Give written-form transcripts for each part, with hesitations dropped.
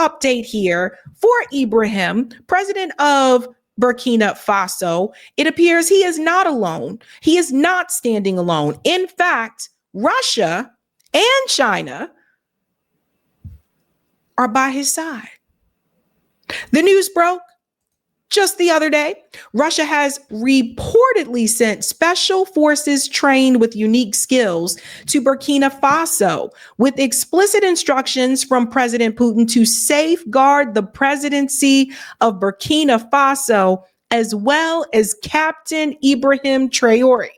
update here for Ibrahim, president of Burkina Faso. It appears he is not alone. He is not standing alone. In fact, Russia and China are by his side. The news broke just the other day. Russia has reportedly sent special forces trained with unique skills to Burkina Faso with explicit instructions from President Putin to safeguard the presidency of Burkina Faso, as well as Captain Ibrahim Traore.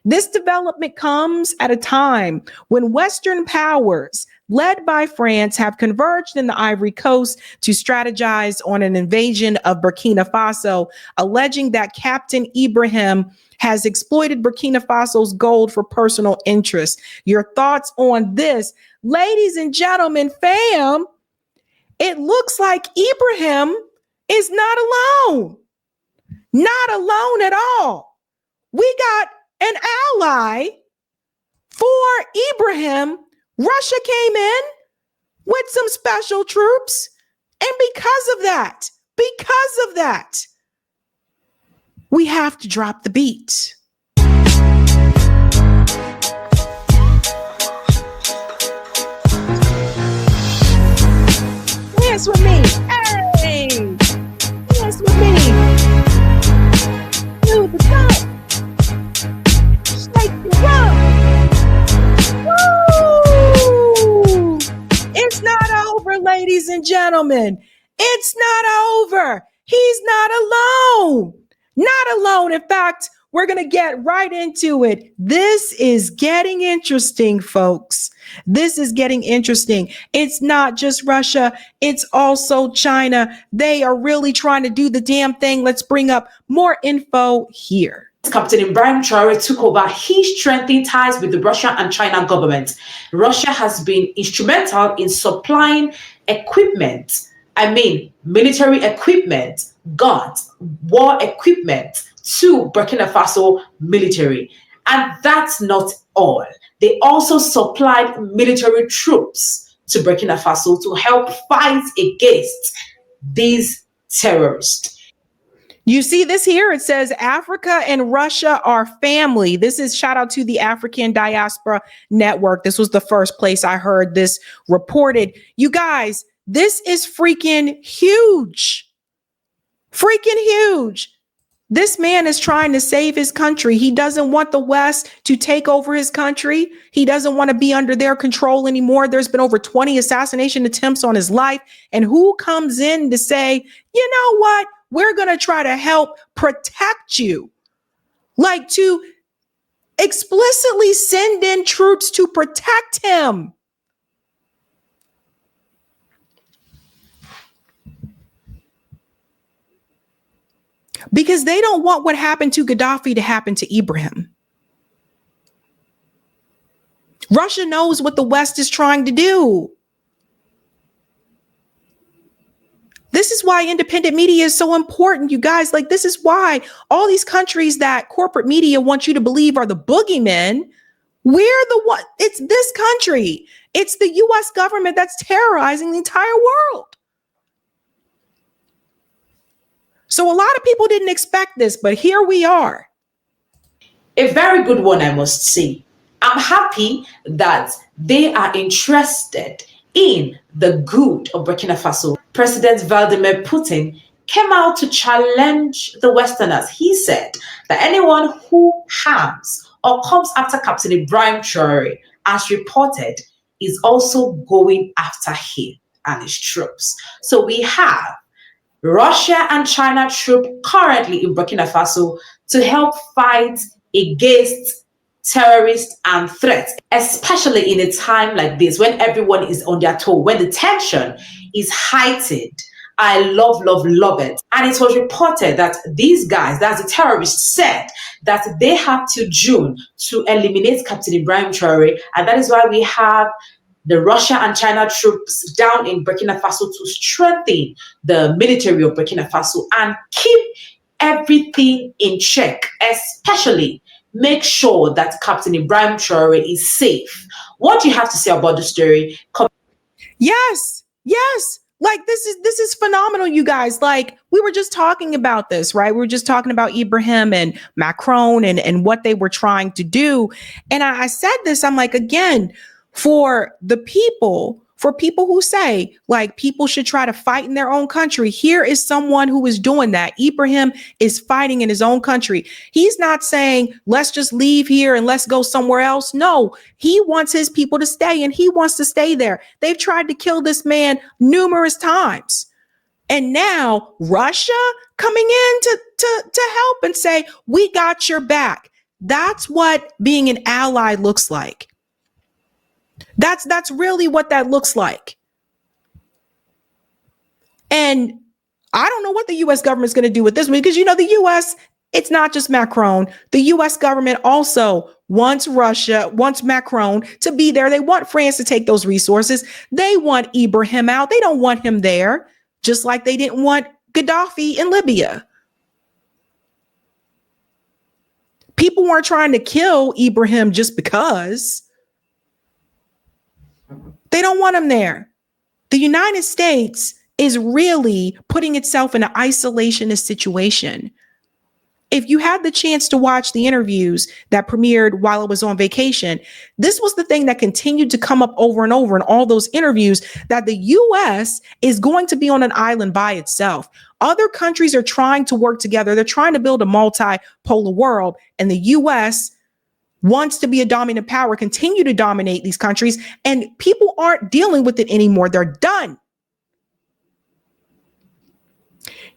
This development comes at a time when Western powers, led by France, have converged in the Ivory Coast to strategize on an invasion of Burkina Faso, alleging that Captain Ibrahim has exploited Burkina Faso's gold for personal interest. Your thoughts on this? Ladies and gentlemen, fam, it looks like Ibrahim is not alone. Not alone at all. We got an ally for Ibrahim. Russia came in with some special troops. And because of that, we have to drop the beat. Dance with me. Hey, dance with me. Do the jump. Shake the rump. Woo! It's not over, ladies and gentlemen. It's not over. He's not alone. Not alone. In fact, we're going to get right into it. This is getting interesting, folks. This is getting interesting. It's not just Russia. It's also China. They are really trying to do the damn thing. Let's bring up more info here. Captain Ibrahim Traore took over. He strengthened ties with the Russia and China government. Russia has been instrumental in supplying equipment. Military equipment, guns, war equipment to Burkina Faso military. And that's not all. They also supplied military troops to Burkina Faso to help fight against these terrorists. You see this here? It says Africa and Russia are family. This is shout out to the African Diaspora Network. This was the first place I heard this reported. You guys, this is freaking huge. Freaking huge. This man is trying to save his country. He doesn't want the West to take over his country. He doesn't want to be under their control anymore. There's been over 20 assassination attempts on his life. And who comes in to say, you know what? We're going to try to help protect you. Like to explicitly send in troops to protect him. Because they don't want what happened to Gaddafi to happen to Ibrahim. Russia knows what the West is trying to do. This is why independent media is so important, you guys. Like, this is why all these countries that corporate media want you to believe are the boogeymen, we're the one. It's this country. It's the U.S. government that's terrorizing the entire world. So a lot of people didn't expect this, but here we are. A very good one, I must say. I'm happy that they are interested in the good of Burkina Faso. President Vladimir Putin came out to challenge the Westerners. He said that anyone who harms or comes after Captain Ibrahim Traore, as reported, is also going after him and his troops. So we have Russia and China troops currently in Burkina Faso to help fight against terrorists and threats, especially in a time like this when everyone is on their toe, when the tension is heightened. I love it. And it was reported that these guys, that's the terrorists, said that they have till June to eliminate Captain Ibrahim Traore. And that is why we have the Russia and China troops down in Burkina Faso to strengthen the military of Burkina Faso and keep everything in check, especially make sure that Captain Ibrahim Traore is safe. What do you have to say about the story? Yes. Like, this is phenomenal, you guys. Like, we were just talking about this, right? We were just talking about Ibrahim and Macron and what they were trying to do. And I said this, I'm like, again, for people who say like people should try to fight in their own country, here is someone who is doing that. Ibrahim is fighting in his own country. He's not saying, let's just leave here and let's go somewhere else. No, he wants his people to stay and he wants to stay there. They've tried to kill this man numerous times. And now Russia coming in to help and say, we got your back. That's what being an ally looks like. That's really what that looks like. And I don't know what the U.S. government is going to do with this one, because, you know, the U.S., it's not just Macron. The U.S. government also wants Macron to be there. They want France to take those resources. They want Ibrahim out. They don't want him there, just like they didn't want Gaddafi in Libya. People weren't trying to kill Ibrahim just because. They don't want him there. The United States is really putting itself in an isolationist situation. If you had the chance to watch the interviews that premiered while I was on vacation, this was the thing that continued to come up over and over in all those interviews, that the U.S. is going to be on an island by itself. Other countries are trying to work together. They're trying to build a multipolar world, and the U.S. wants to be a dominant power, continue to dominate these countries, and people aren't dealing with it anymore. They're done.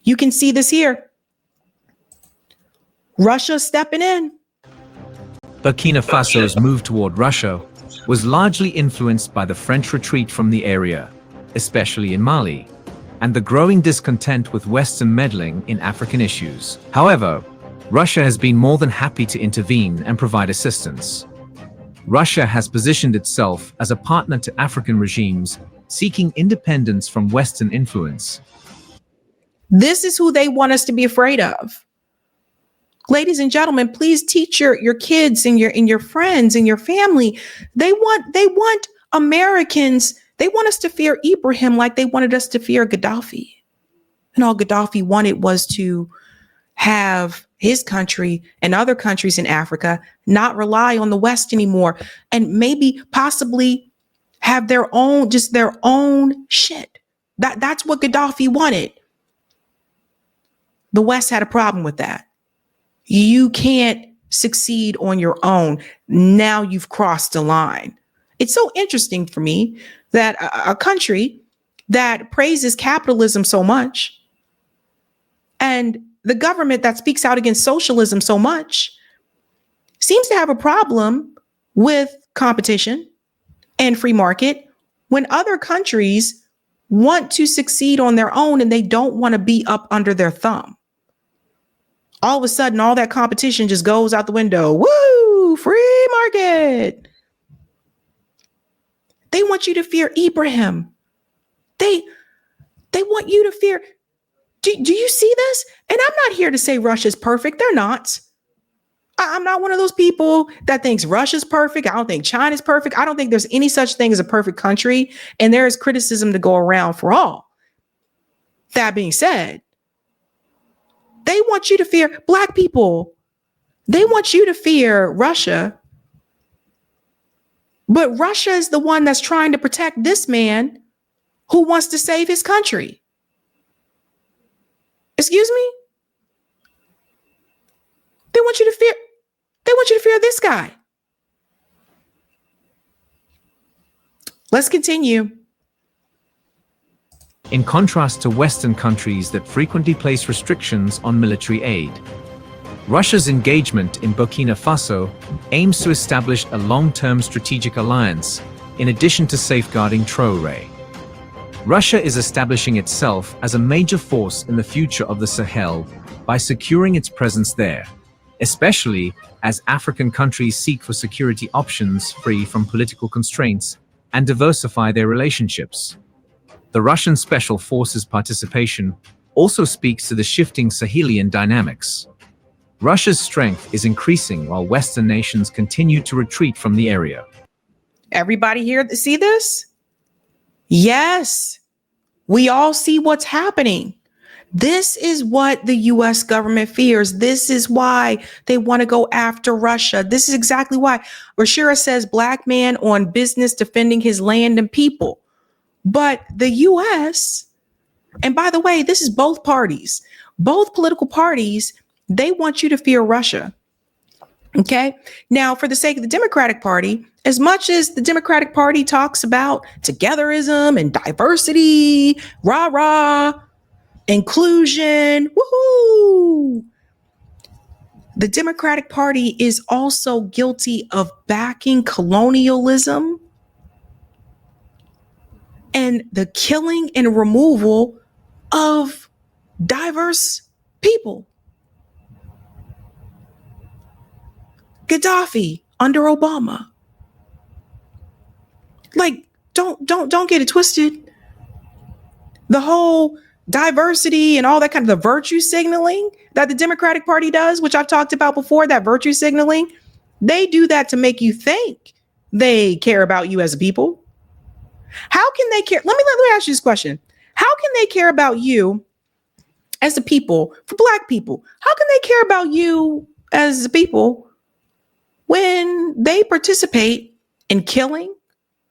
You can see this here. Russia stepping in. Burkina Faso's move toward Russia was largely influenced by the French retreat from the area, especially in Mali, and the growing discontent with Western meddling in African issues. However, Russia has been more than happy to intervene and provide assistance. Russia has positioned itself as a partner to African regimes seeking independence from Western influence. This is who they want us to be afraid of. Ladies and gentlemen, please teach your kids and your friends and your family. They want Americans. They want us to fear Ibrahim like they wanted us to fear Gaddafi. And all Gaddafi wanted was to have his country and other countries in Africa not rely on the West anymore, and maybe possibly have their own shit. That's what Gaddafi wanted. The West had a problem with that. You can't succeed on your own. Now you've crossed the line. It's so interesting for me that a country that praises capitalism so much, and the government that speaks out against socialism so much, seems to have a problem with competition and free market when other countries want to succeed on their own and they don't want to be up under their thumb. All of a sudden, all that competition just goes out the window. Woo! Free market. They want you to fear Ibrahim. They want you to fear. Do you see this? And I'm not here to say Russia's perfect. They're not. I'm not one of those people that thinks Russia's perfect. I don't think China's perfect. I don't think there's any such thing as a perfect country. And there is criticism to go around for all. That being said, they want you to fear Black people. They want you to fear Russia. But Russia is the one that's trying to protect this man who wants to save his country. Excuse me? They want you to fear this guy. Let's continue. In contrast to Western countries that frequently place restrictions on military aid, Russia's engagement in Burkina Faso aims to establish a long-term strategic alliance in addition to safeguarding Traoré. Russia is establishing itself as a major force in the future of the Sahel by securing its presence there, especially as African countries seek for security options free from political constraints and diversify their relationships. The Russian Special Forces participation also speaks to the shifting Sahelian dynamics. Russia's strength is increasing while Western nations continue to retreat from the area. Everybody here see this? Yes. We all see what's happening. This is what the US government fears. This is why they want to go after Russia. This is exactly why. Rashira says black man on business defending his land and people. But the US, and by the way, this is both parties, both political parties, they want you to fear Russia. Okay. Now, for the sake of the Democratic Party, as much as the Democratic Party talks about togetherism and diversity, rah, rah, inclusion, woohoo, the Democratic Party is also guilty of backing colonialism and the killing and removal of diverse people. Gaddafi under Obama. Like, don't get it twisted. The whole diversity and all that kind of the virtue signaling that the Democratic Party does, which I've talked about before, that virtue signaling, they do that to make you think they care about you as a people. How can they care? Let me ask you this question. How can they care about you as a people for black people? How can they care about you as a people when they participate in killing,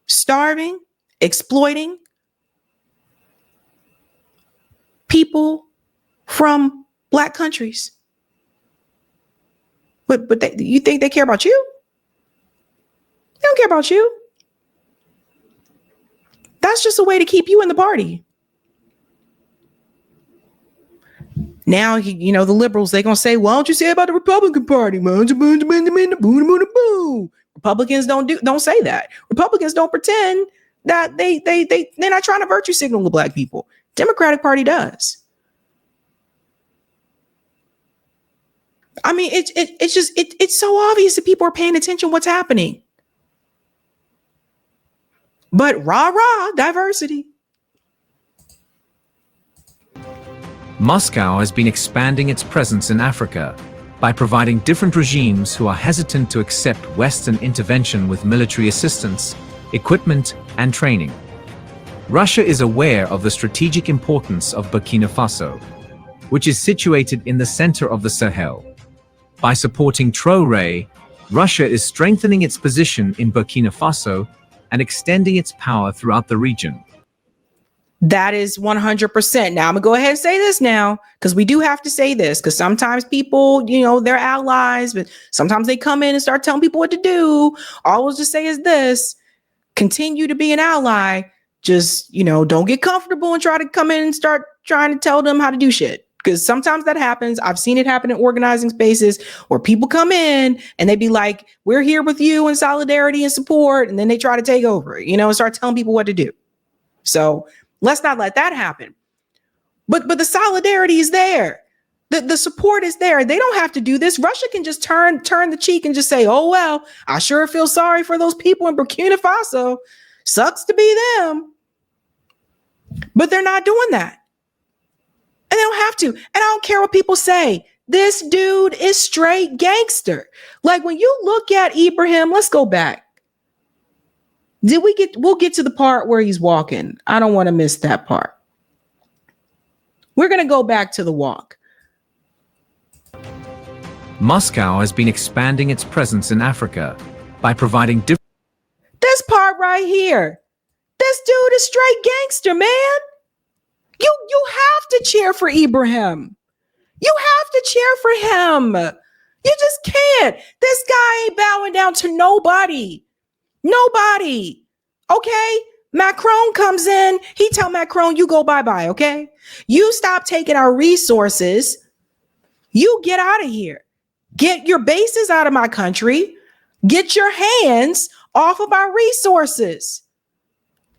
starving, exploiting people from black countries? But you think they care about you? They don't care about you. That's just a way to keep you in the party. Now, the liberals, they're going to say, well, why don't you say about the Republican Party? Republicans don't say that. Republicans don't pretend that they're not trying to virtue signal to black people. Democratic Party does. I mean, it's so obvious that people are paying attention to what's happening. But rah, diversity. Moscow has been expanding its presence in Africa by providing different regimes who are hesitant to accept Western intervention with military assistance, equipment, and training. Russia is aware of the strategic importance of Burkina Faso, which is situated in the center of the Sahel. By supporting Traoré, Russia is strengthening its position in Burkina Faso and extending its power throughout the region. That is 100%. Now, I'm going to go ahead and say this now, because we do have to say this, because sometimes people, they're allies, but sometimes they come in and start telling people what to do. All we'll just say is this: continue to be an ally. Just, don't get comfortable and try to come in and start trying to tell them how to do shit. Because sometimes that happens. I've seen it happen in organizing spaces where people come in and they be like, we're here with you in solidarity and support. And then they try to take over, and start telling people what to do. So let's not let that happen. But the solidarity is there. The support is there. They don't have to do this. Russia can just turn the cheek and just say, oh, well, I sure feel sorry for those people in Burkina Faso. Sucks to be them. But they're not doing that. And they don't have to. And I don't care what people say. This dude is straight gangster. Like, when you look at Ibrahim, let's go back. We'll get to the part where he's walking. I don't want to miss that part. We're going to go back to the walk. Moscow has been expanding its presence in Africa by providing this part right here. This dude is straight gangster, man. You have to cheer for Ibrahim. You have to cheer for him. You just can't. This guy ain't bowing down to nobody. Nobody. Okay? Macron comes in. He tell Macron, you go bye-bye, okay? You stop taking our resources. You get out of here. Get your bases out of my country. Get your hands off of our resources.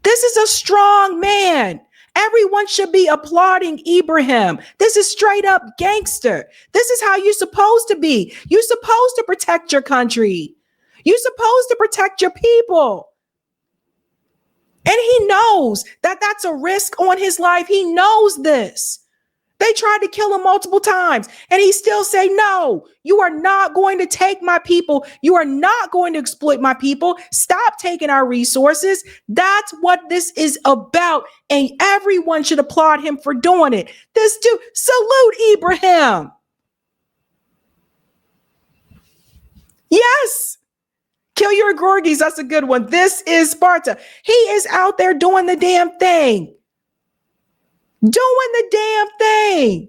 This is a strong man. Everyone should be applauding Ibrahim. This is straight up gangster. This is how you're supposed to be. You're supposed to protect your country. You're supposed to protect your people. And he knows that that's a risk on his life. He knows this. They tried to kill him multiple times, and he still say, no, you are not going to take my people. You are not going to exploit my people. Stop taking our resources. That's what this is about, and everyone should applaud him for doing it. This dude, salute Ibrahim. Yes. Kill your Gorgies. That's a good one. This is Sparta. He is out there doing the damn thing. Doing the damn thing.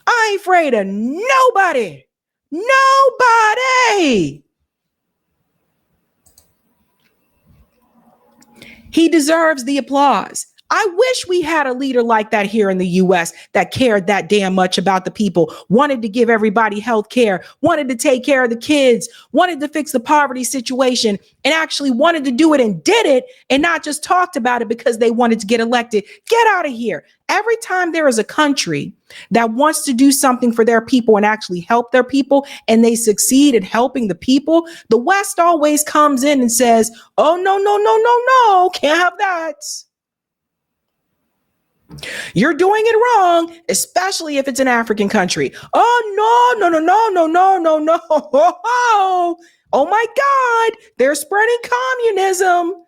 I ain't afraid of nobody. Nobody. He deserves the applause. I wish we had a leader like that here in the US that cared that damn much about the people, wanted to give everybody health care, wanted to take care of the kids, wanted to fix the poverty situation, and actually wanted to do it and did it, and not just talked about it because they wanted to get elected. Get out of here. Every time there is a country that wants to do something for their people and actually help their people, and they succeed in helping the people, the West always comes in and says, oh, no, can't have that. You're doing it wrong, especially if it's an African country. Oh, no. Oh my God, they're spreading communism.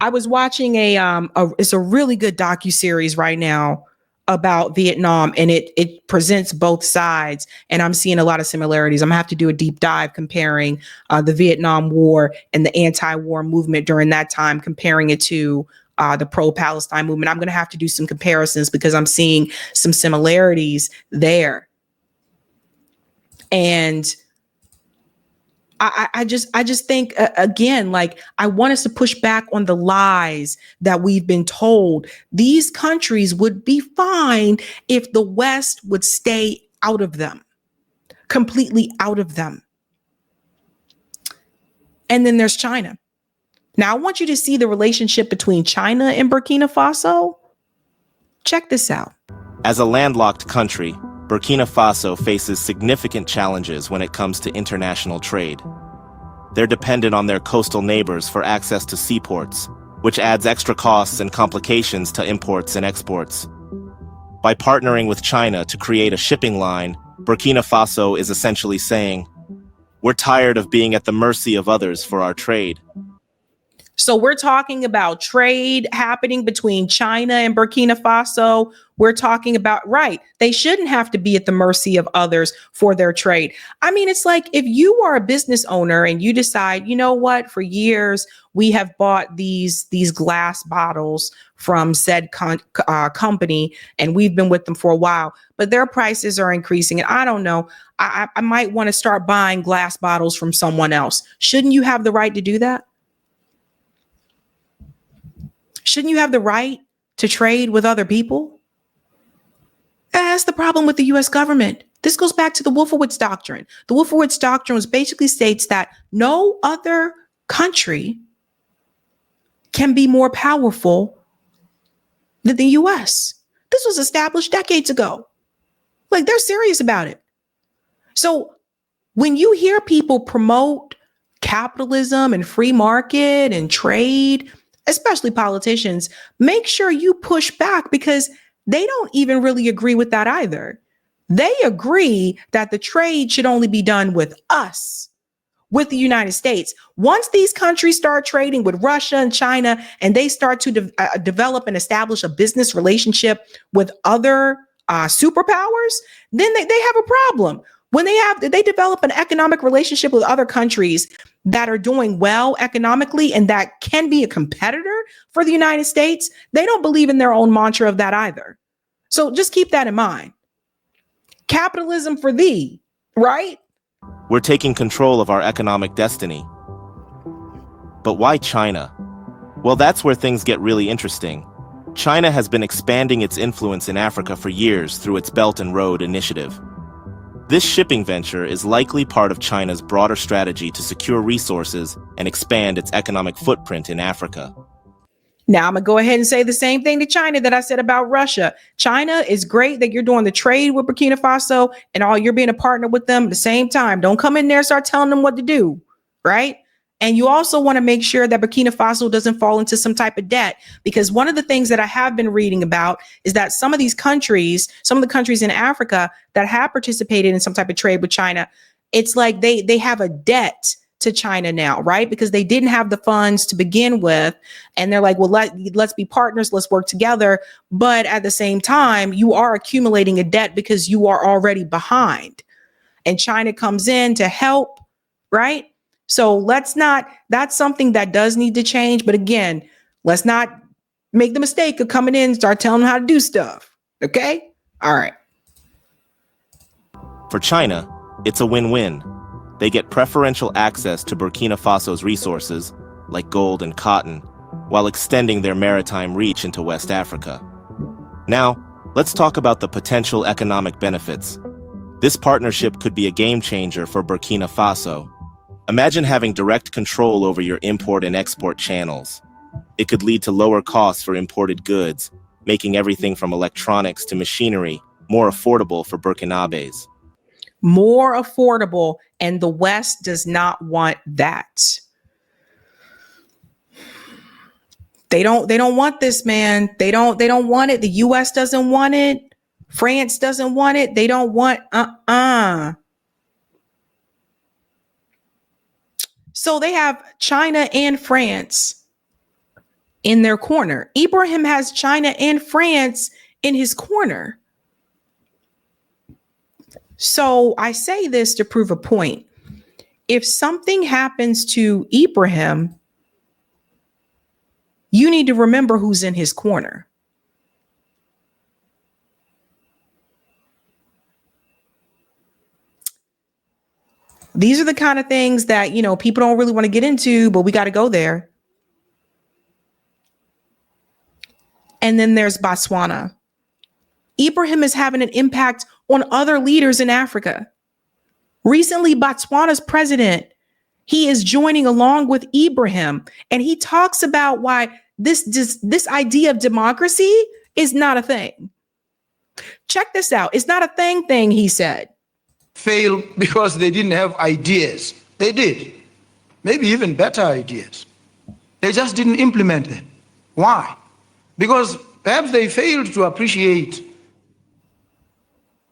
I was watching it's a really good docuseries right now about Vietnam, and it presents both sides, and I'm seeing a lot of similarities. I'm gonna have to do a deep dive comparing the Vietnam War and the anti-war movement during that time, comparing it to the pro-Palestine movement. I'm going to have to do some comparisons because I'm seeing some similarities there. And I just think, again, like, I want us to push back on the lies that we've been told. These countries would be fine if the West would stay out of them, completely out of them. And then there's China. Now, I want you to see the relationship between China and Burkina Faso. Check this out. As a landlocked country, Burkina Faso faces significant challenges when it comes to international trade. They're dependent on their coastal neighbors for access to seaports, which adds extra costs and complications to imports and exports. By partnering with China to create a shipping line, Burkina Faso is essentially saying, we're tired of being at the mercy of others for our trade. So we're talking about trade happening between China and Burkina Faso. We're talking about, right, they shouldn't have to be at the mercy of others for their trade. I mean, it's like if you are a business owner and you decide, you know what, for years, we have bought these glass bottles from said company, and we've been with them for a while, but their prices are increasing. And I don't know, I might want to start buying glass bottles from someone else. Shouldn't you have the right to do that? Shouldn't you have the right to trade with other people? That's the problem with the US government. This goes back to the Wolfowitz Doctrine. The Wolfowitz Doctrine basically states that no other country can be more powerful than the US. This was established decades ago. Like, they're serious about it. So when you hear people promote capitalism and free market and trade, especially politicians, make sure you push back, because they don't even really agree with that either. They agree that the trade should only be done with us, with the United States. Once these countries start trading with Russia and China, and they start to develop and establish a business relationship with other superpowers, then they have a problem. When they develop an economic relationship with other countries that are doing well economically and that can be a competitor for the United States, they don't believe in their own mantra of that either. So just keep that in mind. Capitalism for thee, right? We're taking control of our economic destiny. But why China? Well, that's where things get really interesting. China has been expanding its influence in Africa for years through its Belt and Road Initiative. This shipping venture is likely part of China's broader strategy to secure resources and expand its economic footprint in Africa. Now, I'm going to go ahead and say the same thing to China that I said about Russia. China, is great that you're doing the trade with Burkina Faso and you're being a partner with them at the same time. Don't come in there and start telling them what to do, right? And you also want to make sure that Burkina Faso doesn't fall into some type of debt, because one of the things that I have been reading about is that some of the countries in Africa that have participated in some type of trade with China, it's like they have a debt to China now, right? Because they didn't have the funds to begin with. And they're like, well, let's be partners. Let's work together. But at the same time, you are accumulating a debt because you are already behind. And China comes in to help, right? So that's something that does need to change. But again, let's not make the mistake of coming in and start telling them how to do stuff. Okay? All right. For China, it's a win-win. They get preferential access to Burkina Faso's resources, like gold and cotton, while extending their maritime reach into West Africa. Now, let's talk about the potential economic benefits. This partnership could be a game changer for Burkina Faso. Imagine having direct control over your import and export channels. It could lead to lower costs for imported goods, making everything from electronics to machinery more affordable for Burkinabés. More affordable, and the West does not want that. They don't want this, man. They don't want it. The US doesn't want it. France doesn't want it. They don't want So they have China and France in their corner. Ibrahim has China and France in his corner. So I say this to prove a point. If something happens to Ibrahim, you need to remember who's in his corner. These are the kind of things that, people don't really want to get into, but we got to go there. And then there's Botswana. Ibrahim is having an impact on other leaders in Africa. Recently, Botswana's president, he is joining along with Ibrahim, and he talks about why this idea of democracy is not a thing. Check this out. It's not a thing, he said. Failed because they didn't have ideas. They did. Maybe even better ideas. They just didn't implement them. Why? Because perhaps they failed to appreciate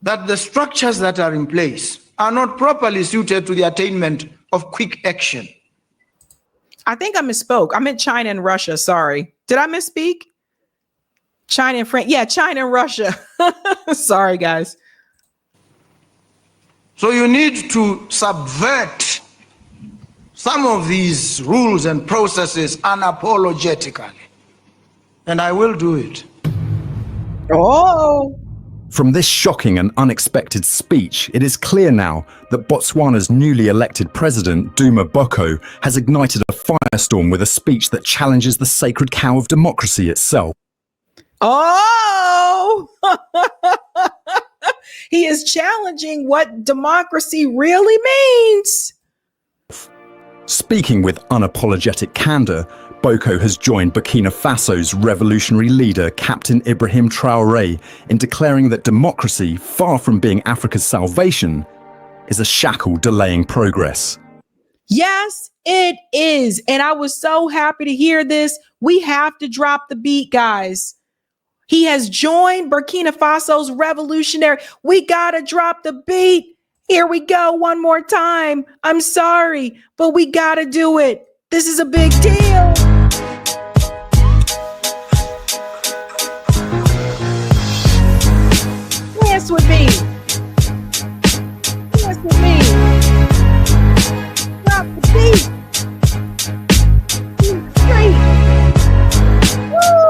that the structures that are in place are not properly suited to the attainment of quick action. I think I misspoke. I meant China and Russia. Sorry. Did I misspeak? China and France. Yeah, China and Russia. Sorry, guys. So you need to subvert some of these rules and processes unapologetically. And I will do it. Oh. From this shocking and unexpected speech, it is clear now that Botswana's newly elected president, Duma Boko, has ignited a firestorm with a speech that challenges the sacred cow of democracy itself. Oh! He is challenging what democracy really means. Speaking with unapologetic candor, Boko has joined Burkina Faso's revolutionary leader, Captain Ibrahim Traoré, in declaring that democracy, far from being Africa's salvation, is a shackle delaying progress. Yes, it is. And I was so happy to hear this. We have to drop the beat, guys. He has joined Burkina Faso's revolutionary. We got to drop the beat. Here we go one more time. I'm sorry, but we got to do it. This is a big deal. Dance with me. Dance with me. Drop the beat. 2, 3. Woo!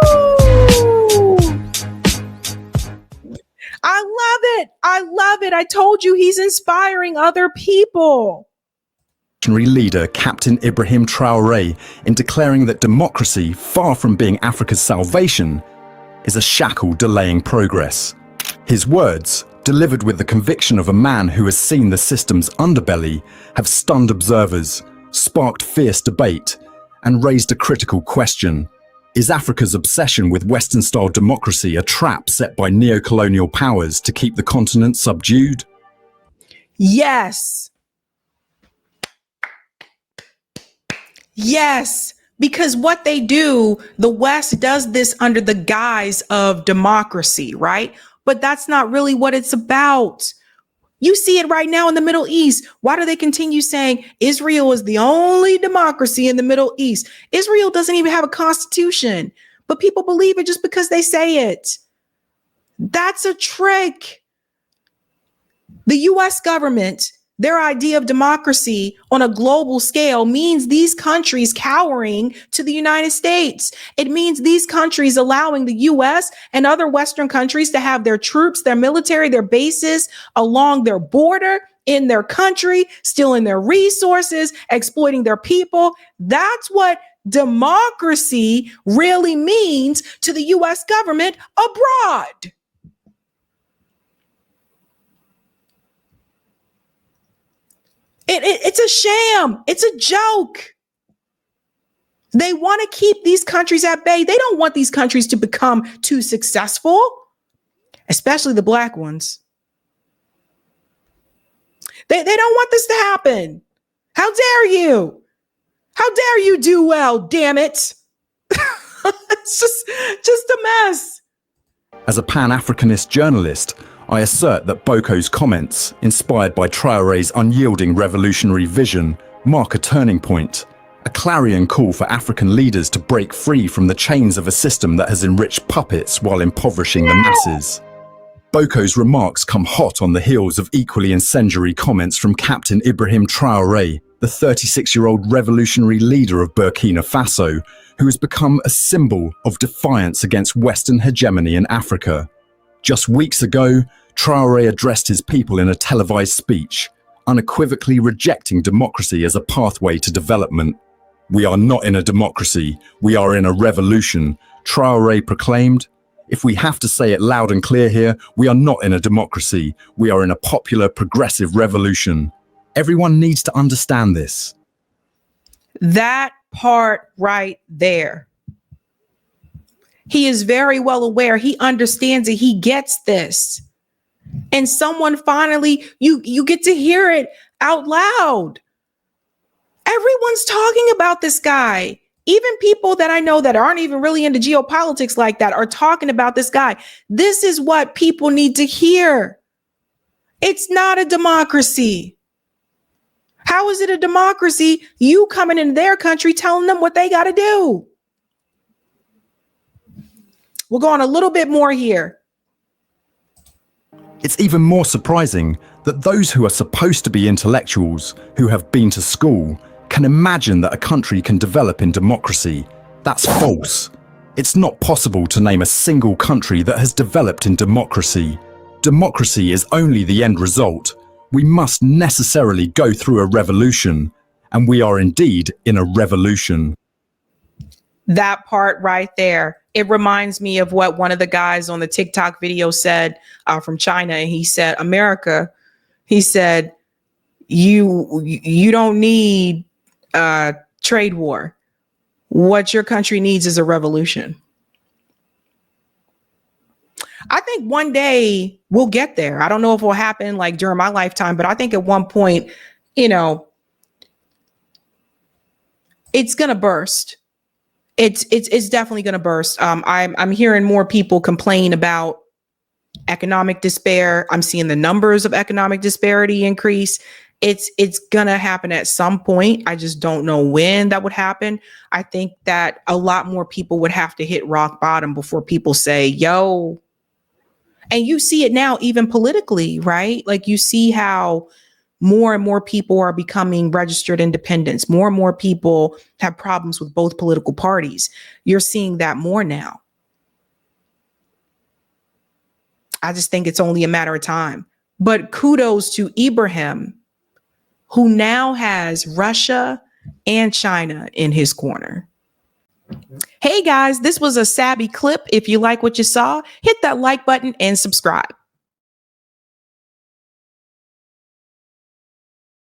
I love it. I love it. I told you he's inspiring other people. Leader Captain Ibrahim Traoré in declaring that democracy, far from being Africa's salvation, is a shackle delaying progress. His words, delivered with the conviction of a man who has seen the system's underbelly, have stunned observers, sparked fierce debate, and raised a critical question. Is Africa's obsession with Western-style democracy a trap set by neo-colonial powers to keep the continent subdued? Yes. Yes, because what they do, the West does this under the guise of democracy, right? But that's not really what it's about. You see it right now in the Middle East. Why do they continue saying Israel is the only democracy in the Middle East? Israel doesn't even have a constitution, but people believe it just because they say it. That's a trick. The US government, their idea of democracy on a global scale means these countries cowering to the United States. It means these countries allowing the US and other Western countries to have their troops, their military, their bases along their border in their country, stealing their resources, exploiting their people. That's what democracy really means to the US government abroad. It's a sham. It's a joke. They want to keep these countries at bay. They don't want these countries to become too successful, especially the black ones. They don't want this to happen. How dare you? How dare you do well, damn it? It's just a mess. As a Pan-Africanist journalist, I assert that Boko's comments, inspired by Traoré's unyielding revolutionary vision, mark a turning point, a clarion call for African leaders to break free from the chains of a system that has enriched puppets while impoverishing the masses. Boko's remarks come hot on the heels of equally incendiary comments from Captain Ibrahim Traoré, the 36-year-old revolutionary leader of Burkina Faso, who has become a symbol of defiance against Western hegemony in Africa. Just weeks ago, Traoré addressed his people in a televised speech, unequivocally rejecting democracy as a pathway to development. "We are not in a democracy, we are in a revolution," Traoré proclaimed. "If we have to say it loud and clear here, we are not in a democracy, we are in a popular, progressive revolution." Everyone needs to understand this. That part right there. He is very well aware. He understands it. He gets this. And someone finally, you get to hear it out loud. Everyone's talking about this guy. Even people that I know that aren't even really into geopolitics like that are talking about this guy. This is what people need to hear. It's not a democracy. How is it a democracy? You coming into their country telling them what they got to do. We'll go on a little bit more here. It's even more surprising that those who are supposed to be intellectuals, who have been to school, can imagine that a country can develop in democracy. That's false. It's not possible to name a single country that has developed in democracy. Democracy is only the end result. We must necessarily go through a revolution, and we are indeed in a revolution. That part right there. It reminds me of what one of the guys on the TikTok video said from China. And he said, America, he said, you don't need a trade war. What your country needs is a revolution. I think one day we'll get there. I don't know if it will happen like during my lifetime, but I think at one point, it's going to burst. It's definitely going to burst. I'm hearing more people complain about economic despair. I'm seeing the numbers of economic disparity increase. It's going to happen at some point. I just don't know when that would happen. I think that a lot more people would have to hit rock bottom before people say, yo. And you see it now, even politically, right? Like you see how more and more people are becoming registered independents. More and more people have problems with both political parties. You're seeing that more now. I just think it's only a matter of time. But kudos to Ibrahim, who now has Russia and China in his corner. Hey guys, this was a Sabby clip. If you like what you saw, hit that like button and subscribe.